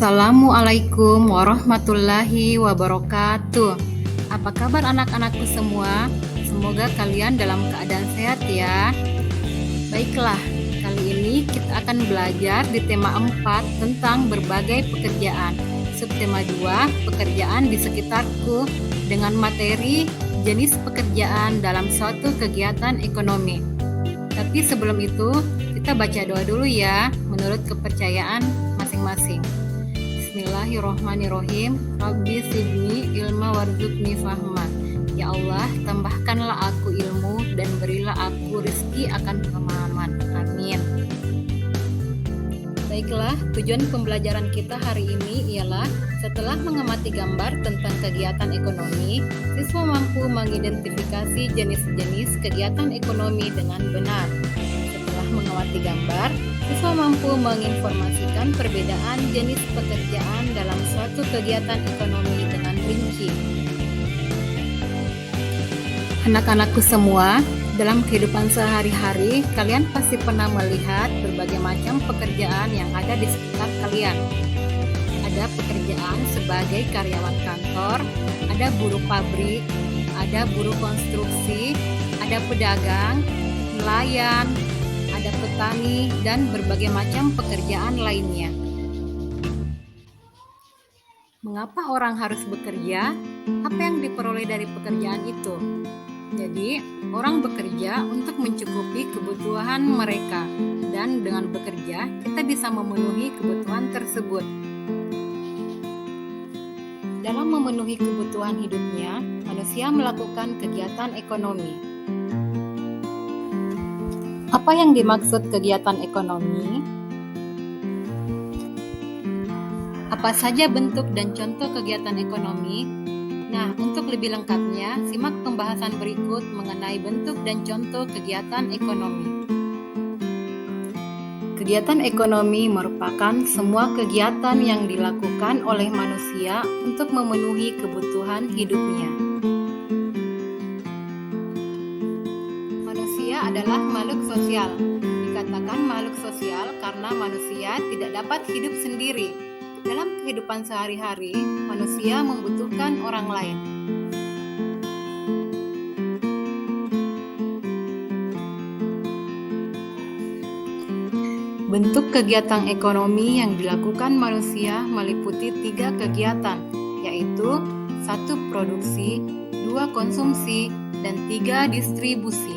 Assalamualaikum warahmatullahi wabarakatuh. Apa kabar anak-anakku semua? Semoga kalian dalam keadaan sehat ya. Baiklah, kali ini kita akan belajar di tema 4 tentang berbagai pekerjaan. Subtema 2, pekerjaan di sekitarku, dengan materi jenis pekerjaan dalam suatu kegiatan ekonomi. Tapi sebelum itu, kita baca doa dulu ya, menurut kepercayaan masing-masing. Bismillahirrohmanirrohim. Rabbi zidni ilma warzuqni fahma. Ya Allah, tambahkanlah aku ilmu dan berilah aku rezeki akan pemahaman. Amin. Baiklah, tujuan pembelajaran kita hari ini ialah setelah mengamati gambar tentang kegiatan ekonomi, siswa mampu mengidentifikasi jenis-jenis kegiatan ekonomi dengan benar. Setelah mengamati gambar, siswa mampu menginformasikan perbedaan jenis pekerjaan dalam suatu kegiatan ekonomi dengan rinci. Anak-anakku semua, dalam kehidupan sehari-hari, kalian pasti pernah melihat berbagai macam pekerjaan yang ada di sekitar kalian. Ada pekerjaan sebagai karyawan kantor, ada buruh pabrik, ada buruh konstruksi, ada pedagang, nelayan, ada petani, dan berbagai macam pekerjaan lainnya. Mengapa orang harus bekerja? Apa yang diperoleh dari pekerjaan itu? Jadi, orang bekerja untuk mencukupi kebutuhan mereka, dan dengan bekerja, kita bisa memenuhi kebutuhan tersebut. Dalam memenuhi kebutuhan hidupnya, manusia melakukan kegiatan ekonomi. Apa yang dimaksud kegiatan ekonomi? Apa saja bentuk dan contoh kegiatan ekonomi? Nah, untuk lebih lengkapnya, simak pembahasan berikut mengenai bentuk dan contoh kegiatan ekonomi. Kegiatan ekonomi merupakan semua kegiatan yang dilakukan oleh manusia untuk memenuhi kebutuhan hidupnya. Manusia adalah makhluk sosial. Dikatakan makhluk sosial karena manusia tidak dapat hidup sendiri. Dalam kehidupan sehari-hari, manusia membutuhkan orang lain. Bentuk kegiatan ekonomi yang dilakukan manusia meliputi 3 kegiatan, yaitu 1 produksi, 2 konsumsi, dan 3 distribusi.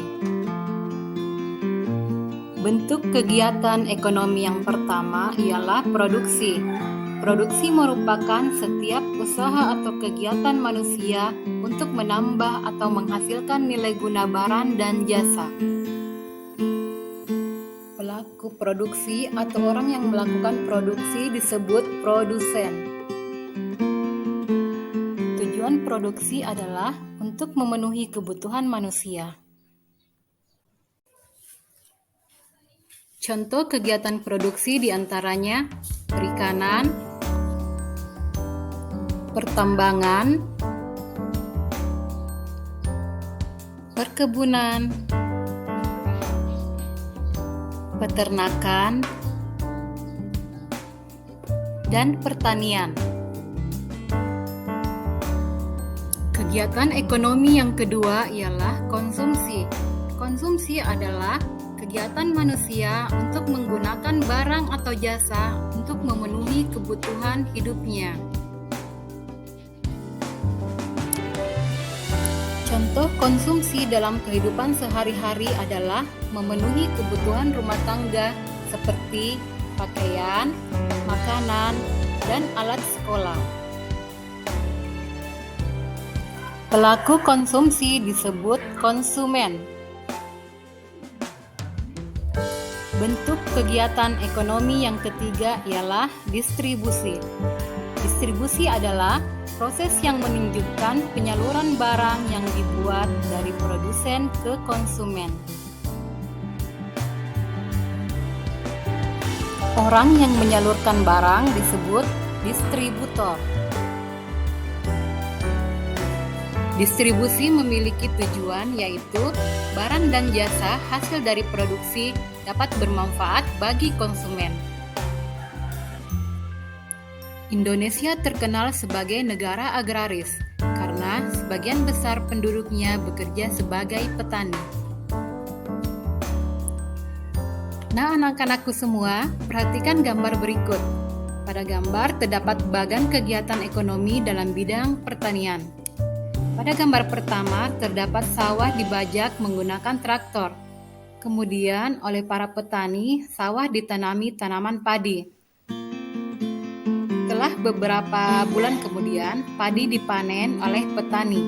Bentuk kegiatan ekonomi yang pertama ialah produksi. Produksi merupakan setiap usaha atau kegiatan manusia untuk menambah atau menghasilkan nilai guna barang dan jasa. Pelaku produksi atau orang yang melakukan produksi disebut produsen. Tujuan produksi adalah untuk memenuhi kebutuhan manusia. Contoh kegiatan produksi diantaranya perikanan, pertambangan, perkebunan, peternakan, dan pertanian. Kegiatan ekonomi yang kedua ialah konsumsi. Konsumsi adalah kegiatan manusia untuk menggunakan barang atau jasa untuk memenuhi kebutuhan hidupnya. Contoh konsumsi dalam kehidupan sehari-hari adalah memenuhi kebutuhan rumah tangga seperti pakaian, makanan, dan alat sekolah. Pelaku konsumsi disebut konsumen. Bentuk kegiatan ekonomi yang ketiga ialah distribusi. Distribusi adalah proses yang menunjukkan penyaluran barang yang dibuat dari produsen ke konsumen. Orang yang menyalurkan barang disebut distributor. Distribusi memiliki tujuan yaitu barang dan jasa hasil dari produksi dapat bermanfaat bagi konsumen. Indonesia terkenal sebagai negara agraris karena sebagian besar penduduknya bekerja sebagai petani. Nah, anak-anakku semua, perhatikan gambar berikut. Pada gambar terdapat bagan kegiatan ekonomi dalam bidang pertanian. Pada gambar pertama terdapat sawah dibajak menggunakan traktor. Kemudian oleh para petani, sawah ditanami tanaman padi. Setelah beberapa bulan kemudian, padi dipanen oleh petani.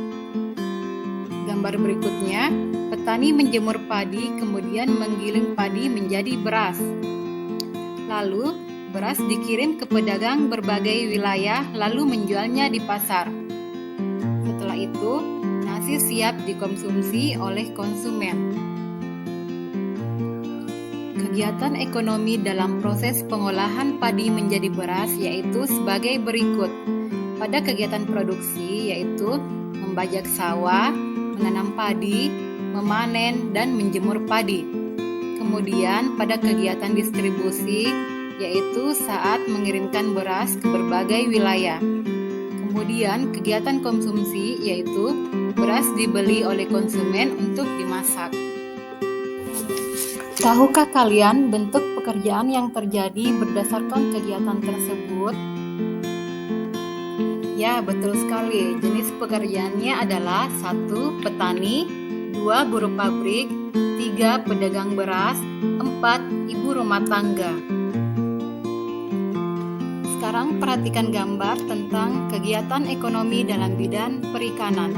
Gambar berikutnya, petani menjemur padi, kemudian menggiling padi menjadi beras. Lalu, beras dikirim ke pedagang berbagai wilayah, lalu menjualnya di pasar. Setelah itu, nasi siap dikonsumsi oleh konsumen. Kegiatan ekonomi dalam proses pengolahan padi menjadi beras yaitu sebagai berikut. Pada kegiatan produksi yaitu membajak sawah, menanam padi, memanen, dan menjemur padi. Kemudian pada kegiatan distribusi yaitu saat mengirimkan beras ke berbagai wilayah. Kemudian kegiatan konsumsi yaitu beras dibeli oleh konsumen untuk dimasak. Tahukah kalian bentuk pekerjaan yang terjadi berdasarkan kegiatan tersebut? Ya, betul sekali. Jenis pekerjaannya adalah 1. Petani, 2. Buruh pabrik, 3. Pedagang beras, 4. Ibu rumah tangga. Sekarang perhatikan gambar tentang kegiatan ekonomi dalam bidang perikanan.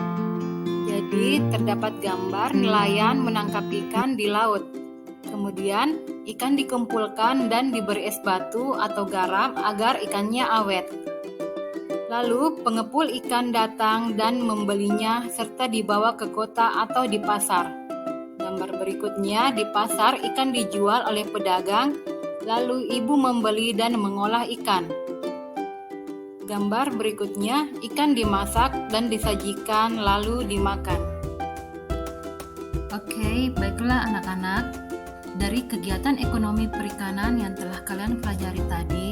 Jadi, terdapat gambar nelayan menangkap ikan di laut. Kemudian, ikan dikumpulkan dan diberi es batu atau garam agar ikannya awet. Lalu, pengepul ikan datang dan membelinya serta dibawa ke kota atau di pasar. Gambar berikutnya, di pasar ikan dijual oleh pedagang, lalu ibu membeli dan mengolah ikan. Gambar berikutnya, ikan dimasak dan disajikan lalu dimakan. Oke, baiklah anak-anak. Dari kegiatan ekonomi perikanan yang telah kalian pelajari tadi,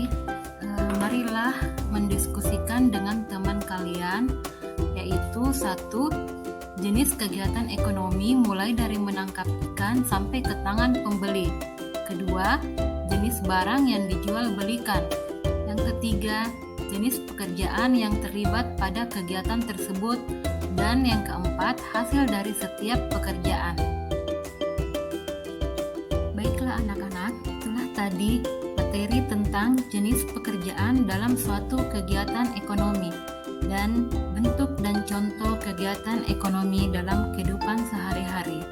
marilah mendiskusikan dengan teman kalian, yaitu 1. Jenis kegiatan ekonomi mulai dari menangkap ikan sampai ke tangan pembeli. 2. Jenis barang yang dijual belikan. Yang ketiga, jenis pekerjaan yang terlibat pada kegiatan tersebut. Dan yang keempat, hasil dari setiap pekerjaan. Baiklah anak-anak, itulah tadi materi tentang jenis pekerjaan dalam suatu kegiatan ekonomi dan bentuk dan contoh kegiatan ekonomi dalam kehidupan sehari-hari.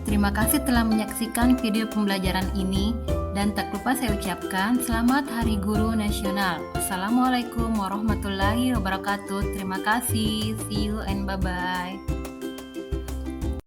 Terima kasih telah menyaksikan video pembelajaran ini dan tak lupa saya ucapkan Selamat Hari Guru Nasional. Assalamualaikum warahmatullahi wabarakatuh. Terima kasih. See you and bye-bye.